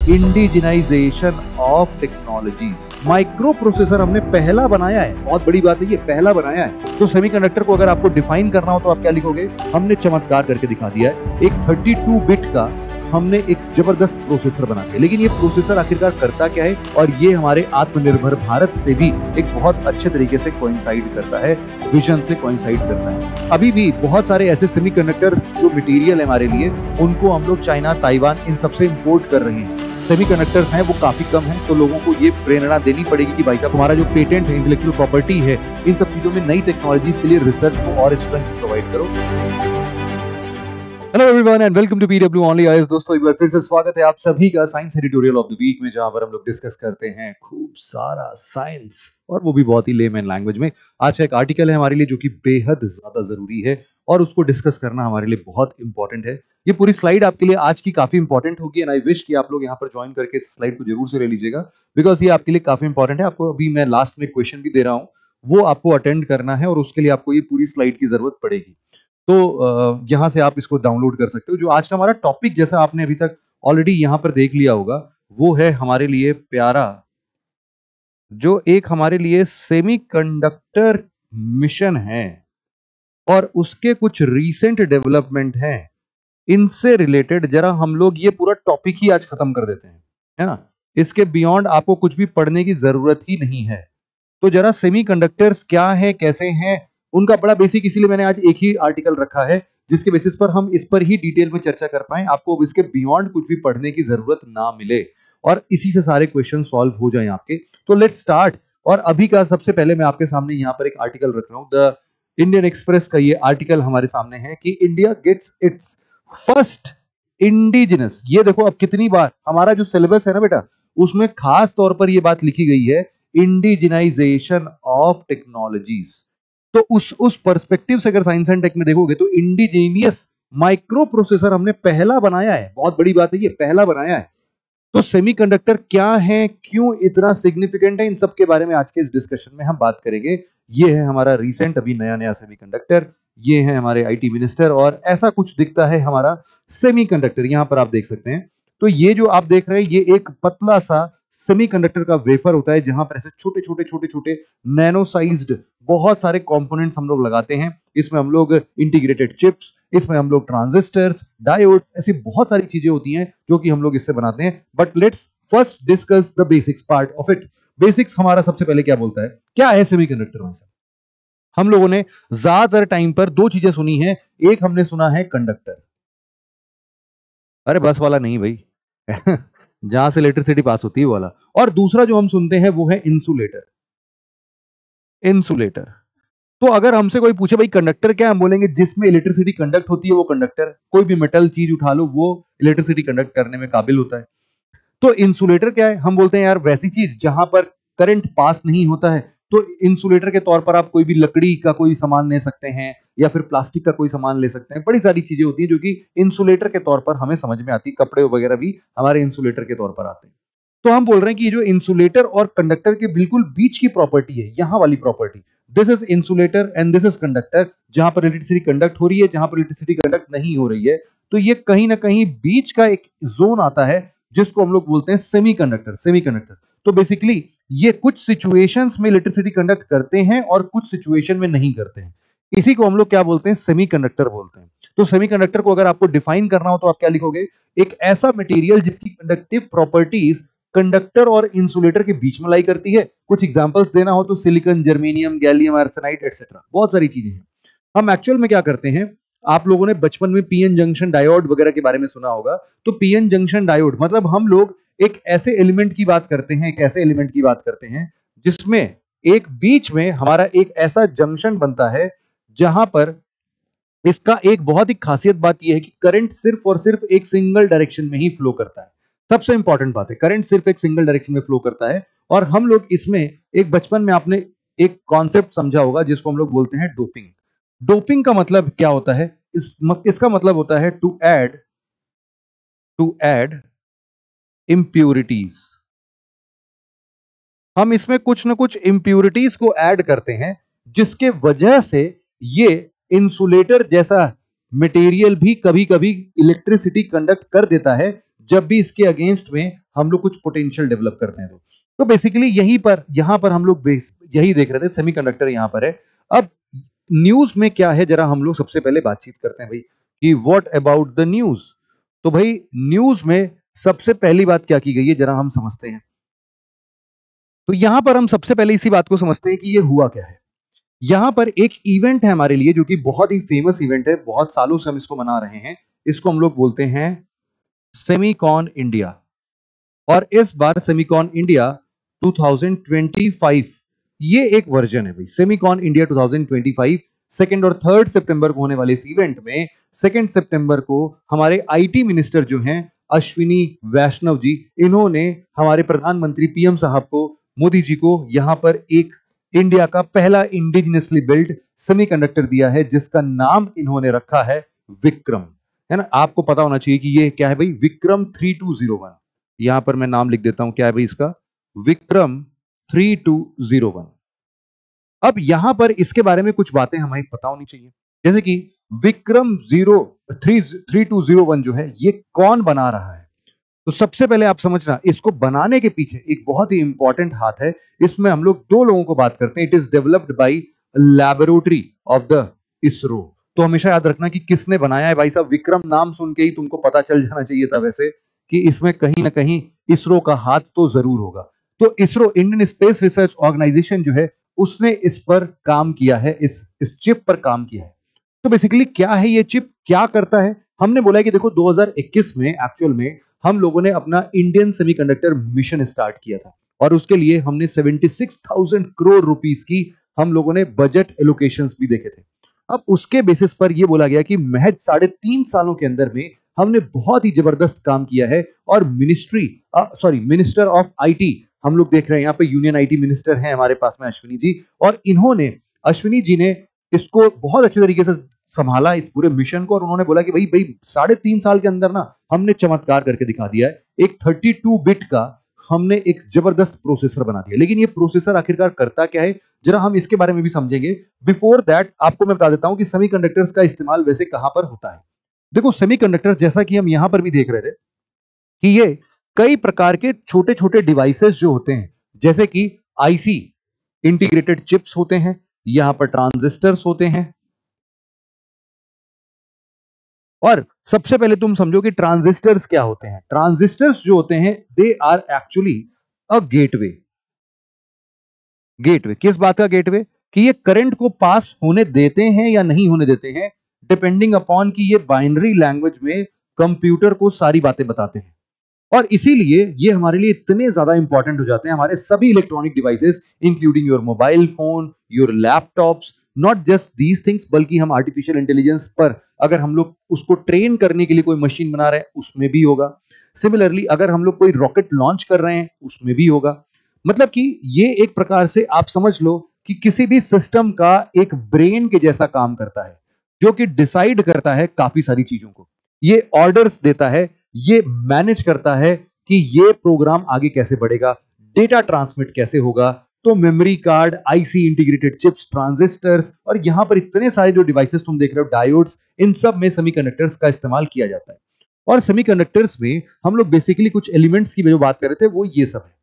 Indigenisation of technologies. Micro processor हमने पहला बनाया है, बहुत बड़ी बात है, ये पहला बनाया है। तो सेमीकंडक्टर को अगर आपको डिफाइन करना हो तो आप क्या लिखोगे? हमने चमत्कार करके दिखा दिया है। एक 32 बिट का हमने एक जबरदस्त प्रोसेसर बना दिया। लेकिन ये प्रोसेसर आखिरकार करता क्या है, और ये हमारे आत्मनिर्भर भारत से भी एक बहुत अच्छे तरीके से कोइंसाइड करता है, विजन से कोइंसाइड करता है। अभी भी बहुत सारे ऐसे सेमीकंडक्टर जो मटेरियल है हमारे लिए, उनको हम लोग चाइना, ताइवान, इन सबसे इंपोर्ट कर रहे हैं। सेमीकंडक्टर्स हैं वो काफी कम हैं, तो लोगों को ये प्रेरणा देनी पड़ेगी कि भाई साहब हमारा जो पेटेंट है, इंटेलेक्चुअल प्रॉपर्टी है, इन सब चीजों में नई टेक्नोलॉजीज के लिए रिसर्च को और स्ट्रेंथ प्रोवाइड करो। Hello everyone and welcome to PW only IAS. दोस्तों एक बार फिर से स्वागत है आप सभी का science editorial of the week में, जहां पर हम लोग डिस्कस करते हैं खूब सारा साइंस, और वो भी बहुत ही लेमैन लैंग्वेज में। आज का एक आर्टिकल है हमारे लिए जो कि बेहद ज्यादा जरूरी है और उसको डिस्कस करना हमारे लिए बहुत इंपॉर्टेंट है। ये पूरी स्लाइड आपके लिए आज की काफी इंपॉर्टेंट होगी एंड आई विश कि आप लोग यहाँ पर ज्वाइन करके इस स्लाइड को जरूर से ले लीजिएगा, बिकॉज ये आपके लिए काफी इंपॉर्टेंट है। आपको अभी मैं लास्ट में क्वेश्चन भी दे रहा हूँ, वो आपको अटेंड करना है और उसके लिए आपको ये पूरी स्लाइड की जरूरत पड़ेगी। तो यहां से आप इसको डाउनलोड कर सकते हो। जो आज का हमारा टॉपिक, जैसा आपने अभी तक ऑलरेडी यहां पर देख लिया होगा, वो है हमारे लिए प्यारा, जो एक हमारे लिए सेमीकंडक्टर मिशन है और उसके कुछ रीसेंट डेवलपमेंट हैं। इनसे रिलेटेड जरा हम लोग ये पूरा टॉपिक ही आज खत्म कर देते हैं, है ना। इसके बियॉन्ड आपको कुछ भी पढ़ने की जरूरत ही नहीं है। तो जरा सेमीकंडक्टर्स क्या है, कैसे हैं, उनका बड़ा बेसिक, इसीलिए मैंने आज एक ही आर्टिकल रखा है जिसके बेसिस पर हम इस पर ही डिटेल में चर्चा कर पाए, आपको अब इसके बियॉन्ड कुछ भी पढ़ने की जरूरत ना मिले और इसी से सारे क्वेश्चन सॉल्व हो जाएं आपके। तो लेट्स स्टार्ट। और अभी का सबसे पहले मैं आपके सामने यहाँ पर एक आर्टिकल रख रहा हूँ, द इंडियन एक्सप्रेस का ये आर्टिकल हमारे सामने है कि India gets its first indigenous. ये देखो अब कितनी बार हमारा जो सिलेबस है ना बेटा, उसमें खास तौर पर ये बात लिखी गई है, इंडिजिनाइजेशन ऑफ टेक्नोलॉजीज। तो उस पर्सपेक्टिव से अगर साइंस एंड टेक में देखोगे तो इंडिजीनियस माइक्रो प्रोसेसर हमने पहला बनाया है। बहुत बड़ी बात है, ये पहला बनाया है। तो सेमीकंडक्टर क्या है, क्यों इतना सिग्निफिकेंट है, इन सब के बारे में आज के इस डिस्कशन में हम बात करेंगे। ये है हमारा रिसेंट अभी नया नया सेमीकंडक्टर, ये है हमारे आईटी मिनिस्टर, और ऐसा कुछ दिखता है हमारा सेमीकंडक्टर। यहां पर आप देख सकते हैं। तो ये जो आप देख रहे हैं, ये एक पतला सा सेमीकंडक्टर का वेफर होता है, जहां पर ऐसे छोटे छोटे छोटे छोटे नैनो साइज्ड बहुत सारे कंपोनेंट्स हम लोग लगाते हैं। इसमें हम लोग इंटीग्रेटेड चिप्स, इसमें हम लोग ट्रांजिस्टर्स, डायोड, ऐसी बहुत सारी चीजें होती हैं जो कि हम लोग इससे बनाते हैं। But let's first discuss the basics part of it. Basics हमारा सबसे पहले क्या बोलता है, क्या है सेमीकंडक्टर में? हम लोगों ने ज्यादातर टाइम पर दो चीजें सुनी है। एक हमने सुना है कंडक्टर, अरे बस वाला नहीं भाई जहां से इलेक्ट्रिसिटी पास होती है वाला। और दूसरा जो हम सुनते हैं वो है इंसुलेटर। इंसुलेटर, तो अगर हमसे कोई पूछे भाई कंडक्टर क्या है, हम बोलेंगे जिसमें इलेक्ट्रिसिटी कंडक्ट होती है वो कंडक्टर। कोई भी मेटल चीज उठा लो, वो इलेक्ट्रिसिटी कंडक्ट करने में काबिल होता है। तो इंसुलेटर क्या है, हम बोलते हैं यार वैसी चीज जहां पर करंट पास नहीं होता है। तो इंसुलेटर के तौर पर आप कोई भी लकड़ी का कोई सामान ले सकते हैं या फिर प्लास्टिक का कोई सामान ले सकते हैं। बड़ी सारी चीजें होती हैं जो कि इंसुलेटर के तौर पर हमें समझ में आती है। कपड़े वगैरह भी हमारे इंसुलेटर के तौर पर आते हैं। तो हम बोल रहे हैं कि जो इंसुलेटर और कंडक्टर के बिल्कुल बीच की प्रॉपर्टी है, यहां वाली property, this is insulator and this is conductor, जहां पर इलेक्ट्रिसिटी कंडक्ट हो रही है, जहां पर इलेक्ट्रिसिटी कंडक्ट नहीं हो रही है। तो ये कहीं ना कहीं बीच का एक जोन आता है जिसको हम लोग बोलते हैं सेमीकंडक्टर। सेमीकंडक्टर तो बेसिकली ये कुछ सिचुएशंस में इलेक्ट्रिसिटी कंडक्ट करते हैं और कुछ सिचुएशन में नहीं करते हैं। इसी को हम लोग क्या बोलते हैं, सेमीकंडक्टर बोलते हैं। तो सेमीकंडक्टर को अगर आपको डिफाइन करना हो तो आप क्या लिखोगे? एक ऐसा मटेरियल जिसकी कंडक्टिव प्रॉपर्टीज कंडक्टर और इंसुलेटर के बीच में लाई करती है। कुछ एग्जांपल्स देना हो तो silicon, germanium, gallium arsenide etcetera, बहुत सारी चीजें हैं। हम एक्चुअल में क्या करते हैं, आप लोगों ने बचपन में पीएन जंक्शन डायोड वगैरह के बारे में सुना होगा। तो पीएन जंक्शन डायोड मतलब हम लोग एक ऐसे एलिमेंट की बात करते हैं, एक ऐसे एलिमेंट की बात करते हैं जिसमें एक बीच में हमारा एक ऐसा जंक्शन बनता है जहां पर इसका एक बहुत ही खासियत बात यह है कि करंट सिर्फ और सिर्फ एक सिंगल डायरेक्शन में ही फ्लो करता है। सबसे इंपॉर्टेंट बात है, करंट सिर्फ एक सिंगल डायरेक्शन में फ्लो करता है। और हम लोग इसमें एक बचपन में आपने एक कॉन्सेप्ट समझा होगा जिसको हम लोग बोलते हैं डोपिंग। डोपिंग का मतलब क्या होता है? इसका मतलब होता है टू ऐड इंप्यूरिटीज। हम इसमें कुछ ना कुछ इंप्यूरिटीज को ऐड करते हैं जिसके वजह से ये इंसुलेटर जैसा मटेरियल भी कभी कभी इलेक्ट्रिसिटी कंडक्ट कर देता है, जब भी इसके अगेंस्ट में हम लोग कुछ पोटेंशियल डेवलप करते हैं। तो बेसिकली यहां पर हम लोग यही देख रहे थे, सेमीकंडक्टर यहां पर है। अब न्यूज में क्या है, जरा हम लोग सबसे पहले बातचीत करते हैं भाई कि व्हाट अबाउट द न्यूज। तो भाई न्यूज में सबसे पहली बात क्या की गई है, जरा हम समझते हैं। तो यहां पर हम सबसे पहले इसी बात को समझते हैं कि ये हुआ क्या है। यहां पर एक इवेंट है हमारे लिए जो कि बहुत ही फेमस इवेंट है, बहुत सालों से हम इसको मना रहे हैं। इसको हम लोग बोलते हैं सेमीकॉन इंडिया। और इस बार सेमीकॉन इंडिया 2025 ये एक वर्जन है भाई। सेमीकॉन इंडिया 2025 सेकेंड और थर्ड सितंबर को होने वाले इस इवेंट में, सेकेंड सितंबर को हमारे आईटी मिनिस्टर जो हैं अश्विनी वैष्णव जी, इन्होंने हमारे प्रधानमंत्री पीएम साहब को, मोदी जी को यहां पर एक इंडिया का पहला इंडिजिनसली बिल्ड सेमीकंडक्टर दिया है, जिसका नाम इन्होंने रखा है विक्रम। है ना, आपको पता होना चाहिए कि ये क्या है भाई, विक्रम 3201। यहां पर मैं नाम लिख देता हूं, क्या है भाई इसका, विक्रम 3201। अब यहां पर इसके बारे में कुछ बातें हमें पता होनी चाहिए, जैसे कि विक्रम 3201 जो है ये कौन बना रहा है। तो सबसे पहले आप समझना, इसको बनाने के पीछे एक बहुत ही इंपॉर्टेंट हाथ है। इसमें हम लोग दो लोगों को बात करते हैं। It is developed by laboratory of the ISRO. तो हमेशा याद रखना कि किसने बनाया है भाई साहब। विक्रम नाम सुन के ही तुमको पता चल जाना चाहिए था वैसे कि इसमें कहीं ना कहीं इसरो का हाथ तो जरूर होगा। तो ISRO, Indian space research organisation जो है, उसने इस पर काम किया है, इस चिप पर काम किया है। तो बेसिकली क्या है ये चिप, क्या करता है। हमने बोला है कि देखो 2021 में एक्चुअल में हम लोगों ने अपना इंडियन सेमीकंडक्टर मिशन स्टार्ट किया था, और उसके लिए हमने 76,000 करोड़ रुपीस की हम लोगों ने बजट एलोकेशंस भी देखे थे। अब उसके बेसिस पर यह बोला गया कि महज 3.5 सालों के अंदर में हमने बहुत ही जबरदस्त काम किया है। और मिनिस्टर ऑफ आईटी हम लोग देख रहे हैं, यहाँ पे यूनियन आईटी मिनिस्टर हैं हमारे पास में अश्विनी जी, और अश्विनी जी ने इसको बहुत अच्छे तरीके से संभाला इस पूरे मिशन को। और उन्होंने बोला कि भाई 3.5 साल के अंदर ना हमने चमत्कार करके दिखा दिया है। एक 32 बिट का हमने एक जबरदस्त प्रोसेसर बना दिया। लेकिन ये प्रोसेसर आखिरकार करता क्या है, जरा हम इसके बारे में भी समझेंगे। बिफोर दैट आपको मैं बता देता हूं कि सेमीकंडक्टर्स का इस्तेमाल वैसे कहां पर होता है। देखो सेमीकंडक्टर्स, जैसा कि हम यहां पर भी देख रहे थे कि ये कई प्रकार के छोटे छोटे डिवाइसेस जो होते हैं, जैसे कि आईसी, इंटीग्रेटेड चिप्स होते हैं, यहां पर ट्रांजिस्टर्स होते हैं। और सबसे पहले तुम समझो कि ट्रांजिस्टर्स क्या होते हैं। ट्रांजिस्टर्स जो होते हैं, they are actually a gateway. Gateway किस बात का गेटवे, कि ये करंट को पास होने देते हैं या नहीं होने देते हैं, डिपेंडिंग अपॉन कि ये बाइनरी लैंग्वेज में कंप्यूटर को सारी बातें बताते हैं। और इसीलिए ये हमारे लिए इतने ज्यादा इंपॉर्टेंट हो जाते हैं, हमारे सभी electronic devices including your mobile phone, your laptops, not just these things, बल्कि हम आर्टिफिशियल इंटेलिजेंस पर अगर हम लोग उसको ट्रेन करने के लिए कोई मशीन बना रहे हैं उसमें भी होगा। सिमिलरली अगर हम लोग कोई रॉकेट लॉन्च कर रहे हैं उसमें भी होगा। मतलब कि ये एक प्रकार से आप समझ लो कि किसी भी सिस्टम का एक ब्रेन के जैसा काम करता है, जो कि डिसाइड करता है काफी सारी चीजों को, ये ऑर्डर्स देता है, ये मैनेज करता है कि ये प्रोग्राम आगे कैसे बढ़ेगा, डेटा ट्रांसमिट कैसे होगा। तो memory card, IC, integrated chips, transistors, और यहां पर इतने सारे जो डिवाइसेस तुम देख रहे हो, डायोड्स, इन सब में सेमीकंडक्टर्स का इस्तेमाल किया जाता है। और सेमीकंडक्टर्स में हम लोग बेसिकली कुछ एलिमेंट्स की जो बात कर रहे थे वो ये सब है।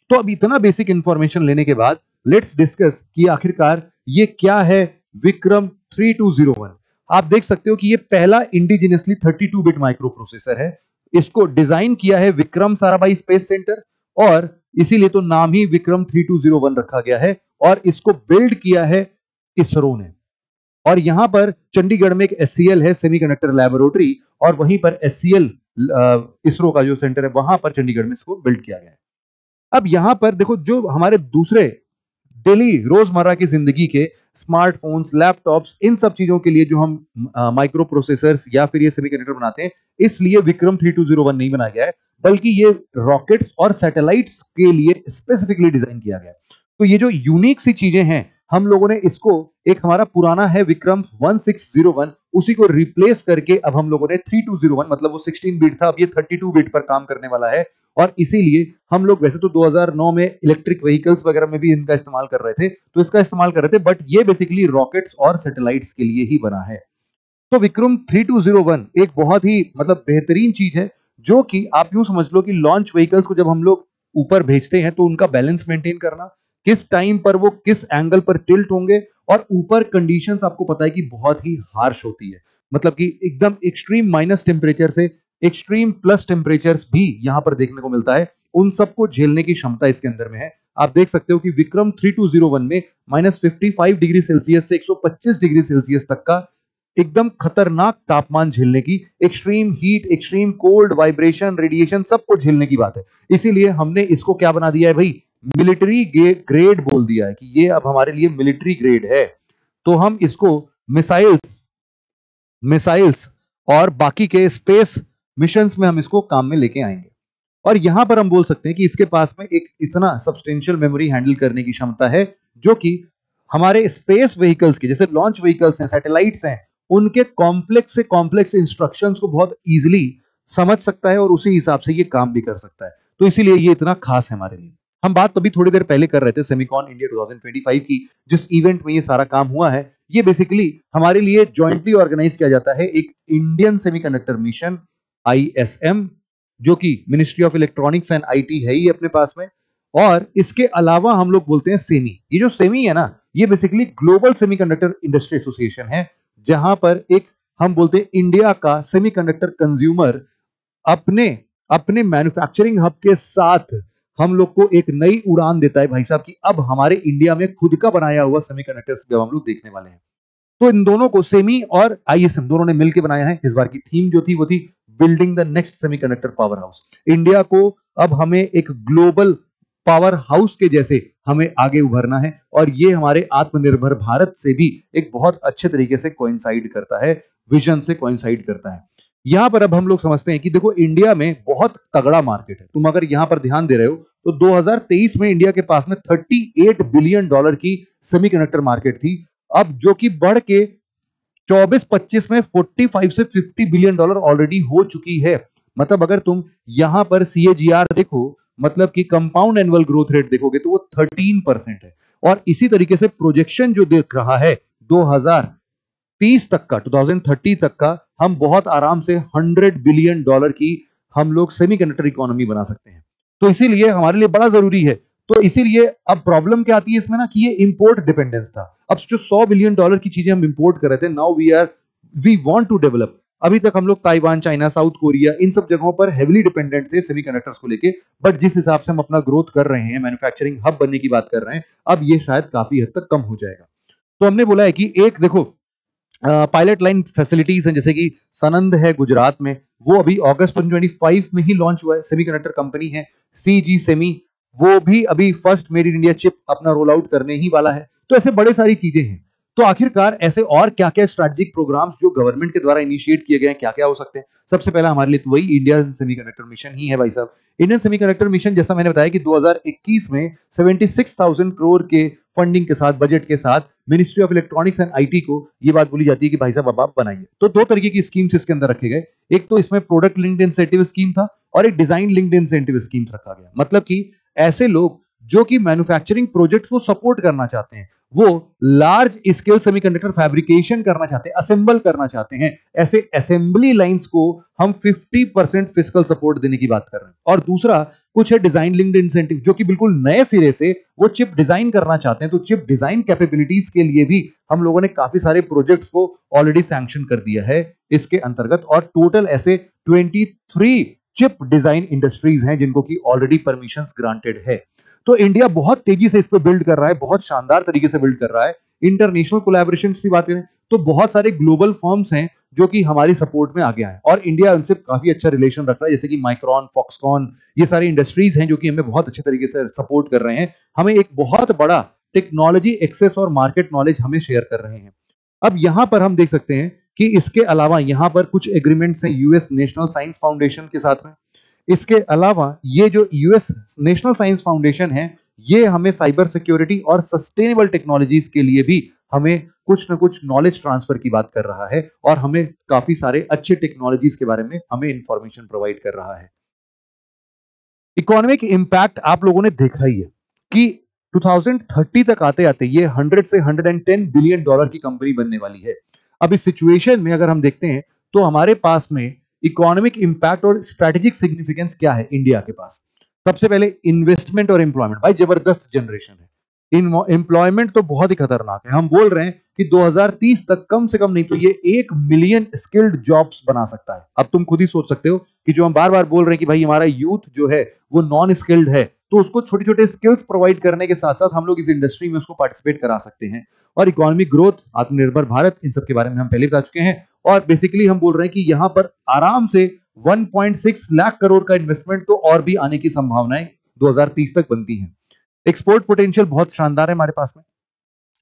तो अब इतना बेसिक इंफॉर्मेशन लेने के बाद लेट्स डिस्कस कि आखिरकार ये क्या है विक्रम 3201। आप देख सकते हो कि ये पहला इंडिजिनसली 32 बिट माइक्रो प्रोसेसर है। इसको डिजाइन किया है विक्रम साराभाई स्पेस सेंटर, और इसीलिए तो नाम ही विक्रम 3201 रखा गया है। और इसको बिल्ड किया है इसरो ने। और यहां पर चंडीगढ़ में एक एससीएल है, सेमीकंडक्टर लैबोरेटरी, और वहीं पर एससीएल इसरो का जो सेंटर है वहां पर चंडीगढ़ में इसको बिल्ड किया गया है। अब यहां पर देखो, जो हमारे दूसरे डेली रोजमर्रा की जिंदगी के स्मार्टफोन्स, लैपटॉप्स, इन सब चीजों के लिए जो हम माइक्रो प्रोसेसर्स या फिर ये सेमीकंडक्टर बनाते हैं, इसलिए विक्रम 3201 नहीं बनाया गया है, बल्कि ये रॉकेट्स और सैटेलाइट्स के लिए स्पेसिफिकली डिजाइन किया गया है। तो ये जो यूनिक सी चीजें हैं, हम लोगों ने इसको, एक हमारा पुराना है विक्रम 1601, उसी को रिप्लेस करके अब हम लोगों ने 3201, मतलब वो 16 बिट था, अब ये 32 बिट पर काम करने वाला है। और इसीलिए हम लोग वैसे तो 2009 में इलेक्ट्रिक व्हीकल्स वगैरह में भी इनका इस्तेमाल कर रहे थे, तो इसका इस्तेमाल कर रहे थे, बट ये बेसिकली रॉकेट्स और सैटेलाइट्स के लिए ही बना है। तो विक्रम 3201 एक बहुत ही मतलब बेहतरीन चीज है, जो कि आप यूं समझ लो कि लॉन्च व्हीकल्स को जब हम लोग ऊपर भेजते हैं तो उनका बैलेंस मेंटेन करना, किस टाइम पर वो किस एंगल पर टिल्ट होंगे, और ऊपर कंडीशंस आपको पता है कि बहुत ही हार्श होती है, मतलब कि एकदम एक्सट्रीम माइनस टेम्परेचर से एक्सट्रीम प्लस टेम्परेचर्स भी यहां पर देखने को मिलता है। उन सबको झेलने की क्षमता इसके अंदर में है। आप देख सकते हो कि विक्रम 3201 में -55 डिग्री सेल्सियस से 125 डिग्री सेल्सियस तक का एकदम खतरनाक तापमान झेलने की, extreme heat, extreme cold, vibration, radiation, सबको झेलने की बात है। इसीलिए हमने इसको क्या बना दिया है भाई, मिलिट्री ग्रेड बोल दिया है कि ये अब हमारे लिए मिलिट्री ग्रेड है। तो हम इसको मिसाइल्स मिसाइल्स और बाकी के स्पेस मिशंस में हम इसको काम में लेके आएंगे। और यहां पर हम बोल सकते हैं कि इसके पास में एक इतना सब्सटेंशियल मेमोरी हैंडल करने की क्षमता है, जो कि हमारे स्पेस व्हीकल्स के जैसे लॉन्च व्हीकल्स हैं, सैटेलाइट्स हैं, उनके कॉम्प्लेक्स से कॉम्प्लेक्स इंस्ट्रक्शंस को बहुत इजीली समझ सकता है और उसी हिसाब से ये काम भी कर सकता है। तो इसीलिए ये इतना खास है हमारे लिए। हम बात तभी थोड़ी देर पहले कर रहे थे सेमिकॉन इंडिया 2025 की, जिस इवेंट में ये सारा काम हुआ है। ये बेसिकली हमारे लिए जॉइंटली ऑर्गेनाइज किया जाता है एक इंडियन सेमीकंडक्टर मिशन ISM, जो कि ministry of electronics and IT है ही अपने पास में। और इसके अलावा हम लोग बोलते हैं सेमी। ये जो सेमी है ना, ये basically global semiconductor industry association है, जहां पर एक हम बोलते हैं इंडिया का सेमीकंडक्टर कंज्यूमर अपने अपने मैन्युफैक्चरिंग हब के साथ हम लोग को एक नई उड़ान देता है भाई साहब, कि अब हमारे इंडिया में खुद का बनाया हुआ सेमीकंडक्टर्स भी हम लोग देखने वाले हैं। तो इन दोनों को, सेमी और ISM दोनों ने मिलकर बनाया है। इस बार की थीम जो थी वो थी building the next semiconductor power house. India को अब हमें एक ग्लोबल पावर हाउस के जैसे हमें आगे उभरना है, और ये हमारे आत्मनिर्भर भारत से भी एक बहुत अच्छे तरीके से कोइंसाइड करता है, विजन से कोइंसाइड करता है। यहां पर अब हम लोग समझते हैं कि देखो इंडिया में बहुत तगड़ा मार्केट है। तुम अगर यहां पर ध्यान दे रहे हो तो 2023 में इंडिया के पास में $38 बिलियन की सेमीकंडक्टर मार्केट थी, अब जो कि बढ़ के 24-25 में 45 से 50 बिलियन डॉलर ऑलरेडी हो चुकी है। मतलब अगर तुम यहां पर CAGR देखो, मतलब कि कंपाउंड एनुअल ग्रोथ रेट देखोगे, तो वो 13% है। और इसी तरीके से प्रोजेक्शन जो देख रहा है 2030 तक का, 2030 तक का, हम बहुत आराम से $100 बिलियन की हम लोग सेमीकंडक्टर इकोनॉमी बना सकते हैं। तो इसीलिए हमारे लिए बड़ा जरूरी है। तो इसीलिए अब प्रॉब्लम क्या आती है इसमें ना, कि ये इंपोर्ट डिपेंडेंस था। अब जो $100 बिलियन की चीजें हम इंपोर्ट कर रहे थे, now we want to develop. अभी तक हम लोग ताइवान, चाइना, साउथ कोरिया, इन सब जगहों पर हेवीली डिपेंडेंट थे सेमीकंडक्टर्स को लेके। बट जिस हिसाब से हम अपना ग्रोथ कर रहे हैं, मैन्युफैक्चरिंग हब बनने की बात कर रहे हैं, अब ये शायद काफी हद तक कम हो जाएगा। तो हमने बोला है कि एक देखो पायलट लाइन फैसिलिटीज हैं, जैसे कि सनंद है गुजरात में, वो अभी अगस्त 2025 में ही लॉन्च हुआ है। सेमीकंडक्टर कंपनी है CG सेमी, वो भी अभी first made in India chip अपना रोल आउट करने ही वाला है। तो ऐसे बड़े सारी चीजें हैं। तो आखिरकार ऐसे और क्या क्या स्ट्रेटेजिक प्रोग्राम्स जो गवर्नमेंट के द्वारा इनिशिएट किए गए हैं, क्या क्या हो सकते हैं? सबसे पहला हमारे लिए तो वही इंडियन सेमीकंडक्टर मिशन ही है भाई साहब। इंडियन सेमीकंडक्टर मिशन, जैसा मैंने बताया कि 2021 में 76,000 करोड़ के फंडिंग के साथ, बजट के साथ, ministry of electronics and IT को ये बात बोली जाती है कि भाई साहब अब आप बनाइए। तो दो तरीके की स्कीम्स इसके अंदर रखे गए। एक तो इसमें प्रोडक्ट लिंक्ड इंसेंटिव स्कीम था, और एक डिजाइन लिंक्ड इंसेंटिव स्कीम रखा गया। मतलब कि ऐसे लोग जो कि मैन्युफैक्चरिंग प्रोजेक्ट को सपोर्ट करना चाहते हैं, वो लार्ज स्केल सेमीकंडक्टर फैब्रिकेशन करना चाहते हैं, असेंबल करना चाहते हैं, ऐसे असेंबली लाइंस को हम 50% फिजिकल सपोर्ट देने की बात कर रहे हैं। और दूसरा कुछ है डिजाइन लिंक्ड इंसेंटिव, जो कि बिल्कुल नए सिरे से वो चिप डिजाइन करना चाहते हैं। तो चिप डिजाइन कैपेबिलिटीज के लिए भी हम लोगों ने काफी सारे प्रोजेक्ट्स को ऑलरेडी सैंक्शन कर दिया है इसके अंतर्गत। और टोटल ऐसे 23 चिप डिजाइन इंडस्ट्रीज हैं जिनको की ऑलरेडी परमिशंस ग्रांटेड है। तो इंडिया बहुत तेजी से इस पे बिल्ड कर रहा है, बहुत शानदार तरीके से बिल्ड कर रहा है। इंटरनेशनल कोलैबोरेशन की बात करें तो बहुत सारे ग्लोबल फर्म्स हैं जो कि हमारी सपोर्ट में आ गया है, और इंडिया उनसे काफी अच्छा रिलेशन रख रहा है, जैसे कि माइक्रॉन, फॉक्सकॉन, ये सारी इंडस्ट्रीज हैं जो कि हमें बहुत अच्छे तरीके से सपोर्ट कर रहे हैं। हमें एक बहुत बड़ा टेक्नोलॉजी एक्सेस और मार्केट नॉलेज हमें शेयर कर रहे हैं। अब यहां पर हम देख सकते हैं कि इसके अलावा यहां पर कुछ एग्रीमेंट्स हैं यूएस नेशनल साइंस फाउंडेशन के साथ में। इसके अलावा ये जो यूएस नेशनल साइंस फाउंडेशन है, ये हमें साइबर सिक्योरिटी और सस्टेनेबल टेक्नोलॉजीज के लिए भी हमें कुछ ना कुछ नॉलेज ट्रांसफर की बात कर रहा है, और हमें काफी सारे अच्छे टेक्नोलॉजीज के बारे में हमें इंफॉर्मेशन प्रोवाइड कर रहा है। इकोनॉमिक इंपैक्ट आप लोगों ने देखा ही है कि 2030 तक आते आते ये 100 से 110 बिलियन डॉलर की कंपनी बनने वाली है। अब इस सिचुएशन में अगर हम देखते हैं तो हमारे पास में इकोनॉमिक इंपैक्ट और स्ट्रेटेजिक सिग्निफिकेंस क्या है इंडिया के पास। सबसे पहले इन्वेस्टमेंट और एम्प्लॉयमेंट, भाई जबरदस्त जनरेशन है। एम्प्लॉयमेंट तो बहुत ही खतरनाक है। हम बोल रहे हैं कि 2030 तक कम से कम नहीं तो ये 1 मिलियन स्किल्ड जॉब्स बना सकता है। अब तुम खुद ही सोच सकते हो कि जो हम बार बार बोल रहे हैं कि भाई हमारा यूथ जो है वो नॉन स्किल्ड है, तो उसको छोटे छोटे स्किल्स प्रोवाइड करने के साथ साथ हम लोग इस इंडस्ट्री में उसको पार्टिसिपेट करा सकते हैं। और इकोनॉमिक ग्रोथ, आत्मनिर्भर भारत, इन सब के बारे में हम पहले बता चुके हैं। और बेसिकली हम बोल रहे हैं कि यहां पर आराम से 1.6 लाख करोड़ का इन्वेस्टमेंट तो और भी आने की संभावनाएं 2030 तक बनती हैं। एक्सपोर्ट पोटेंशियल बहुत शानदार है हमारे पास में।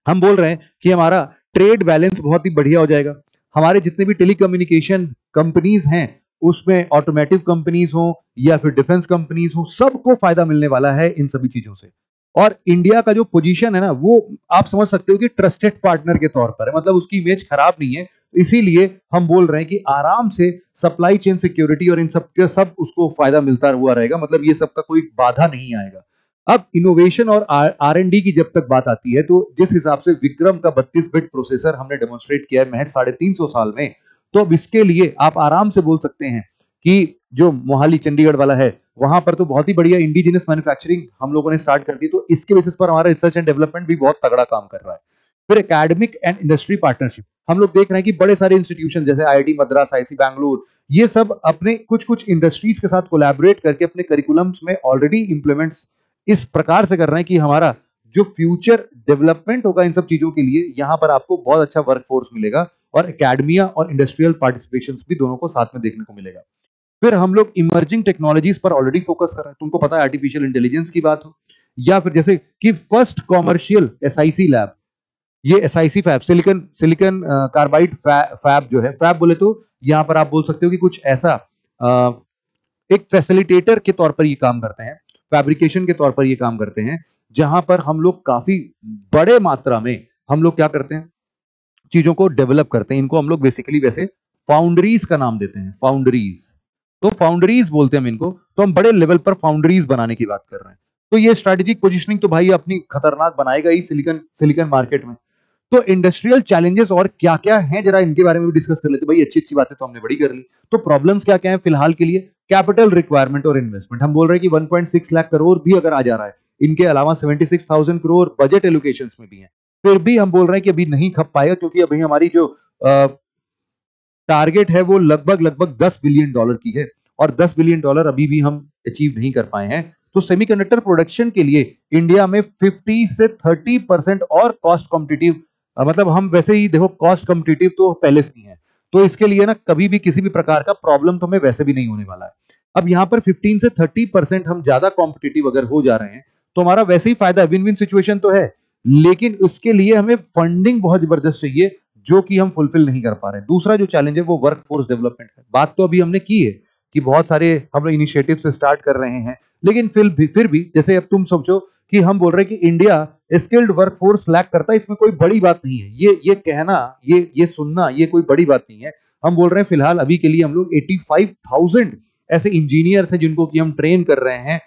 हम बोल रहे हैं कि हमारा ट्रेड बैलेंस बहुत ही बढ़िया हो जाएगा। हमारे जितने भी टेलीकम्युनिकेशन कंपनीज हैं, उसमें ऑटोमेटिव कंपनीज हो या फिर डिफेंस कंपनीज हो, सबको फायदा मिलने वाला है इन सभी चीजों से। और इंडिया का जो पोजीशन है ना, वो आप समझ सकते हो कि ट्रस्टेड पार्टनर के तौर पर है, मतलब उसकी इमेज खराब नहीं है। इसीलिए हम बोल रहे हैं कि आराम से सप्लाई चेन सिक्योरिटी और इन सब के सब उसको फायदा मिलता हुआ रहेगा, मतलब ये सबका कोई बाधा नहीं आएगा। अब इनोवेशन और R&D की जब तक बात आती है, तो जिस हिसाब से विक्रम का 32 बिट प्रोसेसर हमने डेमोन्स्ट्रेट किया है महज 350 साल में, तो अब इसके लिए आप आराम से बोल सकते हैं कि जो मोहाली चंडीगढ़ वाला है, वहां पर तो बहुत ही बढ़िया इंडिजिनस मैन्युफैक्चरिंग हम लोगों ने स्टार्ट कर दी। तो इसके बेसिस पर हमारा रिसर्च एंड डेवलपमेंट भी बहुत तगड़ा काम कर रहा है। फिर एकेडमिक एंड इंडस्ट्री पार्टनरशिप, हम लोग देख रहे हैं कि बड़े सारे इंस्टीट्यूशन जैसे IIT मद्रास, IIC बैंगलोर, ये सब अपने कुछ कुछ इंडस्ट्रीज के साथ कोलैबोरेट करके अपने करिकुलम्स में ऑलरेडी इंप्लीमेंट्स इस प्रकार से कर रहे हैं कि हमारा जो फ्यूचर डेवलपमेंट होगा इन सब चीजों के लिए, यहां पर आपको बहुत अच्छा वर्कफोर्स मिलेगा और एकेडमिया और इंडस्ट्रियल पार्टिसिपेशन भी दोनों को साथ में देखने को मिलेगा। फिर हम लोग इमर्जिंग टेक्नोलॉजीज पर ऑलरेडी फोकस कर रहे हैं। तुमको पता है आर्टिफिशियल इंटेलिजेंस की बात हो, या फिर जैसे कि फर्स्ट कॉमर्शियल SIC लैब, ये SIC fab, silicon silicon carbide fab जो है, फैब बोले तो यहां पर आप बोल सकते हो कि कुछ ऐसा एक फैसिलिटेटर के तौर पर ये काम करते हैं, फैब्रिकेशन के तौर पर ये काम करते हैं, जहां पर हम लोग काफी बड़े मात्रा में हम लोग क्या करते हैं, चीजों को डेवलप करते हैं। इनको हम लोग बेसिकली वैसे फाउंड्रीज का नाम देते हैं, फाउंड्रीज। तो फाउंड्रीज बोलते हैं हम इनको, तो हम बड़े लेवल पर फाउंड्रीज बनाने की बात कर रहे हैं। तो ये स्ट्रेटेजिक पोजीशनिंग तो भाई अपनी खतरनाक बनाएगा ही सिलिकॉन सिलिकॉन मार्केट में। तो इंडस्ट्रियल चैलेंजेस और क्या क्या हैं, जरा इनके बारे में भी डिस्कस कर लेते हैं। भाई अच्छी अच्छी बातें तो हमने बड़ी कर ली, तो प्रॉब्लम्स क्या क्या है फिलहाल के लिए। कैपिटल रिक्वायरमेंट और इन्वेस्टमेंट, हम बोल रहे हैं कि 1.6 लाख करोड़ भी अगर आ जा रहा है, इनके अलावा 76,000 करोड़ बजट एलोकेशंस में भी है, फिर भी हम बोल रहे हैं कि अभी नहीं खप पाएगा, क्योंकि अभी हमारी जो टारगेट है वो लगभग लगभग $10 बिलियन की है, और $10 बिलियन अभी भी हम अचीव नहीं कर पाए हैं। तो सेमीकंडक्टर प्रोडक्शन के लिए इंडिया में 50 से 30% और कॉस्ट कॉम्पिटिटिव, मतलब हम वैसे ही देखो कॉस्ट कॉम्पिटिटिव तो पहले से ही है, तो इसके लिए ना कभी भी किसी भी प्रकार का प्रॉब्लम तो हमें वैसे भी नहीं होने वाला है। अब यहाँ पर 15 से 30% हम ज्यादा कॉम्पिटिटिव अगर हो जा रहे हैं, तो हमारा वैसे ही फायदा, विन विन सिचुएशन तो है, लेकिन उसके लिए हमें फंडिंग बहुत जबरदस्त चाहिए, जो कि हम फुलफिल नहीं कर पा रहे हैं। दूसरा जो चैलेंज है वो वर्क फोर्स डेवलपमेंट है। बात तो अभी हमने की है कि बहुत सारे हम लोग इनिशिएटिव से स्टार्ट कर रहे हैं, लेकिन फिर भी जैसे अब तुम सोचो कि हम बोल रहे हैं कि इंडिया स्किल्ड वर्कफोर्स लैक करता है, इसमें कोई बड़ी बात नहीं है। ये कहना, ये सुनना, ये कोई बड़ी बात नहीं है। हम बोल रहे हैं फिलहाल अभी के लिए हम लोग 85,000 ऐसे इंजीनियर्स हैं जिनको कि हम ट्रेन कर रहे हैं।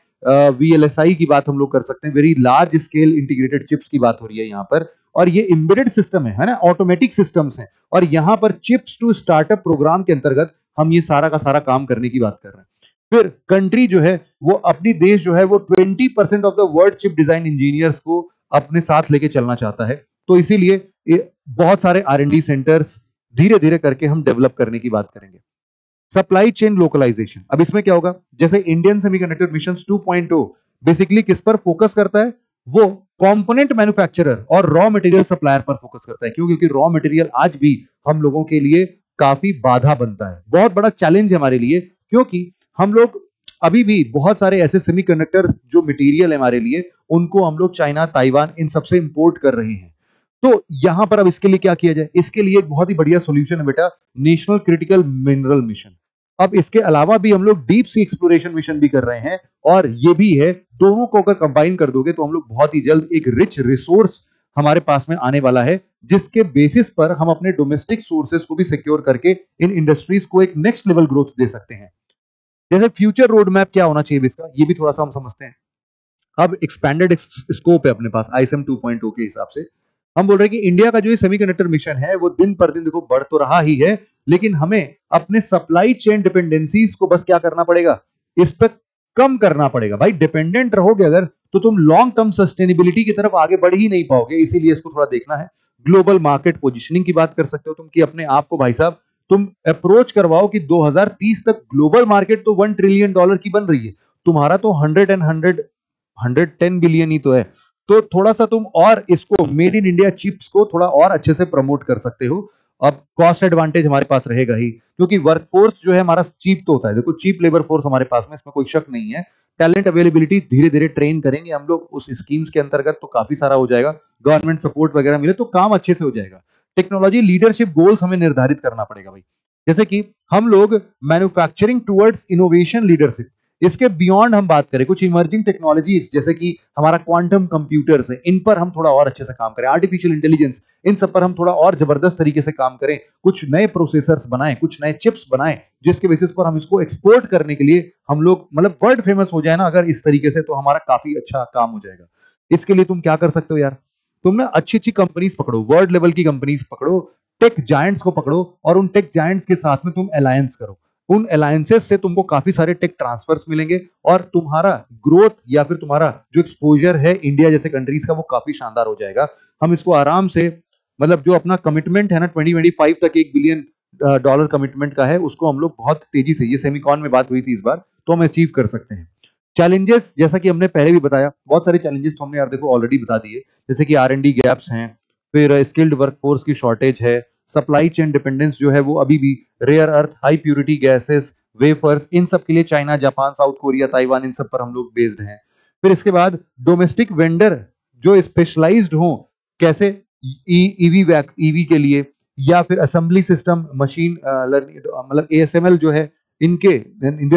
VLSI की बात हम लोग कर सकते हैं, very large scale integrated chips की बात हो रही है यहाँ पर। और ये एम्बेडेड सिस्टम है ना, ऑटोमेटिक सिस्टम्स हैं, और यहाँ पर चिप्स टू स्टार्टअप प्रोग्राम के अंतर्गत हम ये सारा का सारा काम करने की बात कर रहे हैं। फिर कंट्री जो है वो अपनी देश जो है वो 20% of the world chip design engineers को अपने साथ लेके चलना चाहता है। तो इसीलिए बहुत सारे R&D सेंटर्स धीरे धीरे करके हम डेवलप करने की बात करेंगे। सप्लाई चेन लोकलाइजेशन, अब इसमें क्या होगा, जैसे इंडियन सेमीकंडक्टर मिशन 2.0 बेसिकली किस पर फोकस करता है, वो कंपोनेंट मैन्युफैक्चरर और रॉ मटेरियल सप्लायर पर फोकस करता है। क्यों? क्योंकि रॉ मटेरियल आज भी हम लोगों के लिए काफी बाधा बनता है, बहुत बड़ा चैलेंज है हमारे लिए, क्योंकि हम लोग अभी भी बहुत सारे ऐसे सेमीकंडक्टर जो मटेरियल है हमारे लिए, उनको हम लोग चाइना, ताइवान, इन सबसे इंपोर्ट कर रहे हैं। तो यहां पर अब इसके लिए क्या किया जाए, इसके लिए एक बहुत ही बढ़िया सॉल्यूशन है बेटा, नेशनल क्रिटिकल मिनरल मिशन। अब इसके अलावा भी हम लोग डीप सी एक्सप्लोरेशन मिशन भी कर रहे हैं, और ये भी है, दोनों को अगर कंबाइन कर दोगे तो हम लोग बहुत ही जल्द एक रिच रिसोर्स हमारे पास में आने वाला है, जिसके बेसिस पर हम अपने डोमेस्टिक सोर्सेस को भी सिक्योर करके इन इंडस्ट्रीज को एक नेक्स्ट लेवल ग्रोथ दे सकते हैं। जैसे फ्यूचर रोड मैप क्या होना चाहिए इसका, ये भी थोड़ा सा हम समझते हैं। अब एक्सपैंडेड स्कोप है अपने पास ISM 2.0 के हिसाब से, हम बोल रहे हैं कि इंडिया का जो ये सेमीकंडक्टर मिशन है वो दिन पर दिन देखो बढ़ तो रहा ही है, लेकिन हमें अपने सप्लाई चेन डिपेंडेंसीज को बस क्या करना पड़ेगा, इस पर कम करना पड़ेगा। भाई डिपेंडेंट रहोगे अगर तो तुम लॉन्ग टर्म सस्टेनेबिलिटी की तरफ आगे बढ़ ही नहीं पाओगे, इसीलिए इसको थोड़ा देखना है। ग्लोबल मार्केट पोजिशनिंग की बात कर सकते हो तुम कि अपने आप को भाई साहब तुम अप्रोच करवाओ कि 2030 तक ग्लोबल मार्केट तो $1 ट्रिलियन की बन रही है, तुम्हारा तो 110 बिलियन ही तो है। तो थोड़ा सा तुम और इसको मेड इन इंडिया चिप्स को थोड़ा और अच्छे से प्रमोट कर सकते हो। अब कॉस्ट एडवांटेज हमारे पास रहेगा ही, क्योंकि वर्कफोर्स जो है हमारा चीप तो होता है, देखो चीप लेबर फोर्स हमारे पास में, इसमें कोई शक नहीं है। टैलेंट अवेलेबिलिटी धीरे धीरे ट्रेन करेंगे हम लोग उस स्कीम्स के अंतर्गत, तो काफी सारा हो जाएगा। गवर्नमेंट सपोर्ट वगैरह मिले तो काम अच्छे से हो जाएगा। टेक्नोलॉजी लीडरशिप गोल्स हमें निर्धारित करना पड़ेगा भाई, जैसे कि हम लोग मैन्युफैक्चरिंग टुवर्ड्स इनोवेशन लीडरशिप, इसके बियॉन्ड हम बात करें कुछ इमर्जिंग टेक्नोलॉजीज जैसे कि हमारा क्वांटम कंप्यूटर्स है, इन पर हम थोड़ा और अच्छे से काम करें, आर्टिफिशियल इंटेलिजेंस, इन सब पर हम थोड़ा और जबरदस्त तरीके से काम करें, कुछ नए प्रोसेसर्स बनाएं, कुछ नए चिप्स बनाएं, जिसके बेसिस पर हम इसको एक्सपोर्ट करने के लिए हम लोग मतलब वर्ल्ड फेमस हो जाए ना अगर इस तरीके से, तो हमारा काफी अच्छा काम हो जाएगा। इसके लिए तुम क्या कर सकते हो यार, तुम ना अच्छी अच्छी कंपनीज पकड़ो, वर्ल्ड लेवल की कंपनीज पकड़ो, टेक जायंट्स को पकड़ो और उन टेक जायंट्स के साथ में तुम अलायंस करो। उन अलायंसेस से तुमको काफी सारे टेक ट्रांसफर्स मिलेंगे और तुम्हारा ग्रोथ या फिर तुम्हारा जो एक्सपोजर है इंडिया जैसे कंट्रीज का वो काफी शानदार हो जाएगा। हम इसको आराम से मतलब जो अपना कमिटमेंट है ना 2025 तक $1 बिलियन कमिटमेंट का है, उसको हम लोग बहुत तेजी से, ये सेमिकॉन में बात हुई थी इस बार, तो हम अचीव कर सकते हैं। चैलेंजेस जैसा कि हमने पहले भी बताया, बहुत सारे चैलेंजेस तो हमने यार देखो ऑलरेडी बता दिए, जैसे कि R&D गैप्स हैं, फिर स्किल्ड वर्कफोर्स की शॉर्टेज है, सप्लाई चेन डिपेंडेंस जो है वो अभी भी rare earth, high purity gases, wafers, इन सब के लिए China, Japan, South Korea, Taiwan, इन सब पर हम लोग बेस्ड हैं। फिर इसके बाद डोमेस्टिक वेंडर जो स्पेशलाइज्ड हो, कैसे ईवी ईवी के लिए, या फिर असेंबली सिस्टम मशीन लर्निंग मतलब ASML जो है, इनके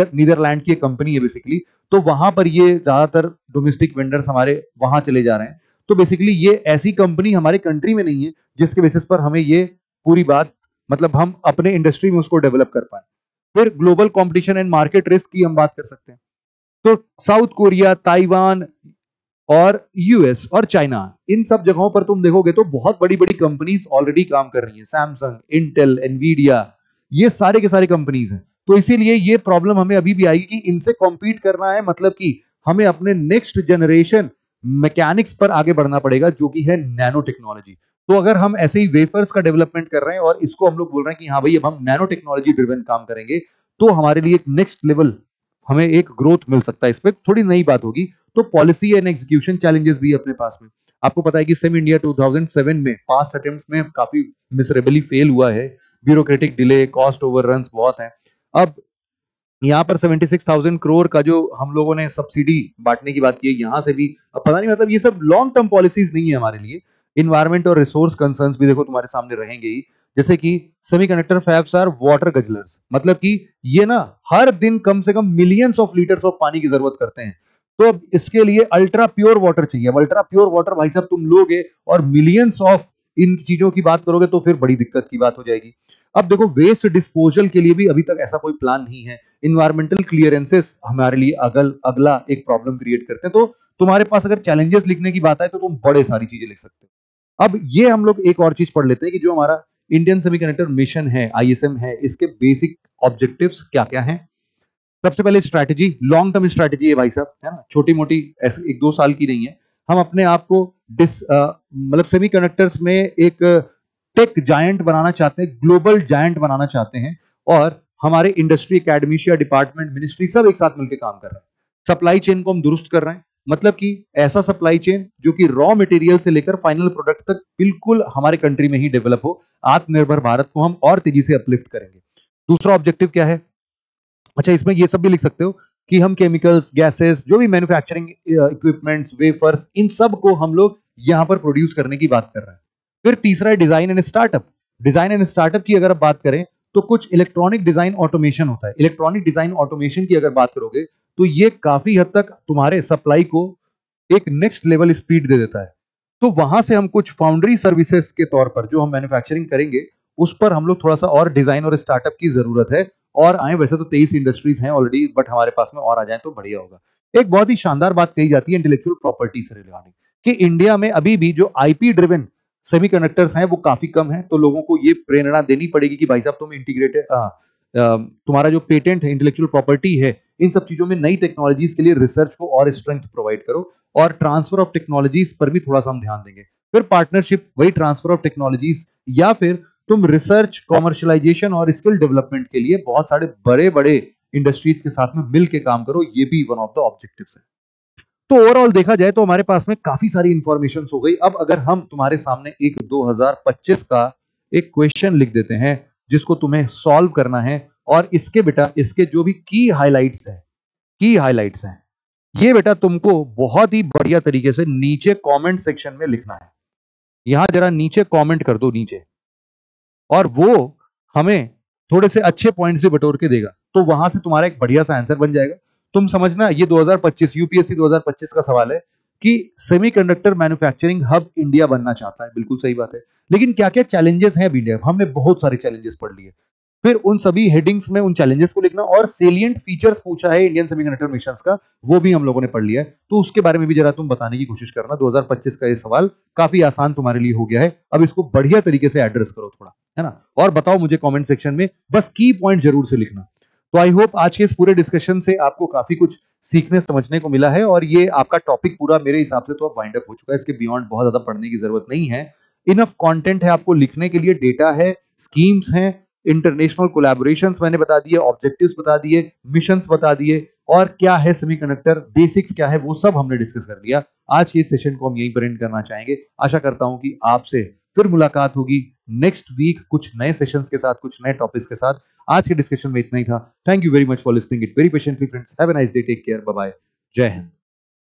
नीदरलैंड की कंपनी है बेसिकली, तो वहां पर ये ज्यादातर डोमेस्टिक वेंडर्स हमारे वहां चले जा रहे हैं। तो बेसिकली ये ऐसी कंपनी हमारे कंट्री में नहीं है जिसके बेसिस पर हमें ये पूरी बात मतलब हम अपने इंडस्ट्री में उसको डेवलप कर पाए। फिर global competition and market risk की हम बात कर सकते हैं, तो साउथ कोरिया, ताइवान और यूएस और चाइना, इन सब जगहों पर तुम देखोगे तो बहुत बड़ी बड़ी कंपनीज ऑलरेडी काम कर रही हैं, सैमसंग, इंटेल, एनवीडिया, ये सारे के सारे कंपनीज हैं। तो इसीलिए ये प्रॉब्लम हमें अभी भी आएगी कि इनसे कॉम्पीट करना है, मतलब कि हमें अपने नेक्स्ट जनरेशन मैकेनिक्स पर आगे बढ़ना पड़ेगा जो कि है नैनो टेक्नोलॉजी। तो अगर हम ऐसे ही वेफर्स का डेवलपमेंट कर रहे हैं और इसको हम लोग बोल रहे हैं कि हाँ भाई अब हम नैनो टेक्नोलॉजी ड्रिवन काम करेंगे, तो हमारे लिए एक नेक्स्ट लेवल हमें एक ग्रोथ मिल सकता है, इस पर थोड़ी नई बात होगी। तो पॉलिसी एंड एग्जीक्यूशन चैलेंजेस भी अपने पास में, आपको पता है कि सेम इंडिया 2007 में पास्ट अटेम्प्ट्स में काफी मिसरेबली फेल हुआ है, ब्यूरोक्रेटिक डिले, कॉस्ट ओवररन्स बहुत हैं। अब यहाँ पर 76,000 करोड़ का जो हम लोगों ने सब्सिडी बांटने की बात की है, यहाँ से भी अब पता नहीं, मतलब ये सब लॉन्ग टर्म पॉलिसीज नहीं है हमारे लिए। इन्वायरमेंट और रिसोर्स कंसर्न्स भी देखो तुम्हारे सामने रहेंगे ही, जैसे कि सेमीकंडक्टर फैब्स आर वाटर गजलर्स, मतलब कि ये ना हर दिन कम से कम मिलियंस ऑफ लीटर्स ऑफ पानी की जरूरत करते हैं। तो अब इसके लिए अल्ट्रा प्योर वाटर चाहिए। अब अल्ट्रा प्योर वाटर भाई साहब तुम लोगे और मिलियंस ऑफ इन चीजों की बात करोगे तो फिर बड़ी दिक्कत की बात हो जाएगी। अब देखो वेस्ट डिस्पोजल के लिए भी अभी तक ऐसा कोई प्लान नहीं है। इन्वायरमेंटल क्लियरेंसेस हमारे लिए अगला एक प्रॉब्लम क्रिएट करते हैं। तो तुम्हारे पास अगर चैलेंजेस लिखने की बात आए तो तुम बड़े सारी चीजें लिख सकते हो। अब ये हम लोग एक और चीज पढ़ लेते हैं कि जो हमारा इंडियन सेमीकंडक्टर मिशन है, ISM है, इसके बेसिक ऑब्जेक्टिव्स क्या क्या हैं। सबसे पहले स्ट्रैटेजी, लॉन्ग टर्म स्ट्रैटेजी है भाई साहब, है ना, छोटी मोटी ऐसे 1-2 साल की नहीं है। हम अपने आप को मतलब सेमीकंडक्टर्स में एक टेक जायंट बनाना चाहते हैं, ग्लोबल जायंट बनाना चाहते हैं, और हमारे इंडस्ट्री, एकेडमिशिया, डिपार्टमेंट, मिनिस्ट्री सब एक साथ मिलकर काम कर रहे हैं। सप्लाई चेन को हम दुरुस्त कर रहे हैं, मतलब कि ऐसा सप्लाई चेन जो कि रॉ मटेरियल से लेकर फाइनल प्रोडक्ट तक बिल्कुल हमारे कंट्री में ही डेवलप हो। आत्मनिर्भर भारत को हम और तेजी से अपलिफ्ट करेंगे। दूसरा ऑब्जेक्टिव क्या है, अच्छा इसमें ये सब भी लिख सकते हो कि हम केमिकल्स, गैसेस, जो भी मैन्युफैक्चरिंग इक्विपमेंट्स, वेफर्स, इन सब को हम लोग यहां पर प्रोड्यूस करने की बात कर रहे हैं। फिर तीसरा है design and startup. Design and startup की अगर आप बात करें तो कुछ इलेक्ट्रॉनिक डिजाइन ऑटोमेशन होता है। इलेक्ट्रॉनिक डिजाइन ऑटोमेशन की अगर बात करोगे तो ये काफी हद तक तुम्हारे सप्लाई को एक नेक्स्ट लेवल स्पीड दे देता है। तो वहां से हम कुछ फाउंड्री सर्विसेज के तौर पर जो हम मैन्युफैक्चरिंग करेंगे उस पर हम लोग थोड़ा सा और डिजाइन और स्टार्टअप की जरूरत है। और आए वैसे तो 23 इंडस्ट्रीज हैं ऑलरेडी, बट हमारे पास में और आ जाए तो बढ़िया होगा। एक बहुत ही शानदार बात कही जाती है इंटेलेक्चुअल प्रॉपर्टी से रिगार्डिंग कि इंडिया में अभी भी जो IP ड्रिवन सेमीकंडक्टर्स हैं वो काफी कम है, तो लोगों को ये प्रेरणा देनी पड़ेगी कि भाई साहब तुम इंटीग्रेटेड तुम्हारा जो पेटेंट है, इंटेलेक्चुअल प्रॉपर्टी है, इन सब चीजों में नई टेक्नोलॉजीज के लिए रिसर्च को और स्ट्रेंथ प्रोवाइड करो, और ट्रांसफर ऑफ टेक्नोलॉजीज पर भी थोड़ा सा हम ध्यान देंगे। फिर पार्टनरशिप, वही ट्रांसफर ऑफ टेक्नोलॉजीज, या फिर तुम रिसर्च, कॉमर्शलाइजेशन और स्किल डेवलपमेंट के लिए बहुत सारे बड़े बड़े इंडस्ट्रीज के साथ में मिल के काम करो, ये भी वन ऑफ द ऑब्जेक्टिव्स है। तो ओवरऑल देखा जाए तो हमारे पास में काफी सारी इंफॉर्मेशन हो गई। अब अगर हम तुम्हारे सामने एक 2025 का एक क्वेश्चन लिख देते हैं जिसको तुम्हें सॉल्व करना है, और इसके बेटा इसके जो भी की हाइलाइट्स हैं, ये बेटा तुमको बहुत ही बढ़िया तरीके से नीचे कमेंट सेक्शन में लिखना है। यहां जरा नीचे कमेंट कर दो नीचे, और वो हमें थोड़े से अच्छे पॉइंट्स भी बटोर के देगा, तो वहां से तुम्हारा एक बढ़िया सा आंसर बन जाएगा। तुम समझना, ये 2025 यूपीएससी 2025 का सवाल है कि सेमीकंडक्टर मैन्युफैक्चरिंग हब इंडिया बनना चाहता है, बिल्कुल सही बात है, लेकिन क्या क्या चैलेंजेस हैं अब इंडिया में? हमने बहुत सारे चैलेंजेस पढ़ लिए। फिर उन सभी हेडिंग्स में उन चैलेंजेस को लिखना, और सेलिएंट फीचर्स पूछा है इंडियन सेमीकंडक्टर मिशंस का, वो भी हम लोगों ने पढ़ लिया है, तो उसके बारे में भी जरा तुम बताने की कोशिश करना। 2025 का ये सवाल काफी आसान तुम्हारे लिए हो गया है, अब इसको बढ़िया तरीके से एड्रेस करो थोड़ा, है ना, और बताओ मुझे कमेंट सेक्शन में, बस की पॉइंट जरूर से लिखना। तो आई होप आज के इस पूरे डिस्कशन से आपको काफी कुछ सीखने समझने को मिला है, और ये आपका टॉपिक पूरा मेरे हिसाब से तो अब वाइंड अप हो चुका है। इसके बियॉन्ड बहुत ज्यादा पढ़ने की जरूरत नहीं है, इनफ कंटेंट है आपको लिखने के लिए, डेटा है, स्कीम्स हैं, इंटरनेशनल कोलैबोरेशंस मैंने बता दिए, ऑब्जेक्टिव्स बता दिए, मिशंस बता दिए, और क्या है सेमीकंडक्टर, बेसिक्स क्या है, वो सब हमने डिस्कस कर लिया। आज के इस सेशन को हम यहीं पर एंड करना चाहेंगे। आशा करता हूं कि आपसे फिर मुलाकात होगी नेक्स्ट वीक कुछ नए सेशंस के साथ, कुछ नए टॉपिक्स के साथ। आज के डिस्कशन में इतना ही था। Thank you very much for listening it very patiently friends. Have a nice day, take care, bye bye, Jai Hind.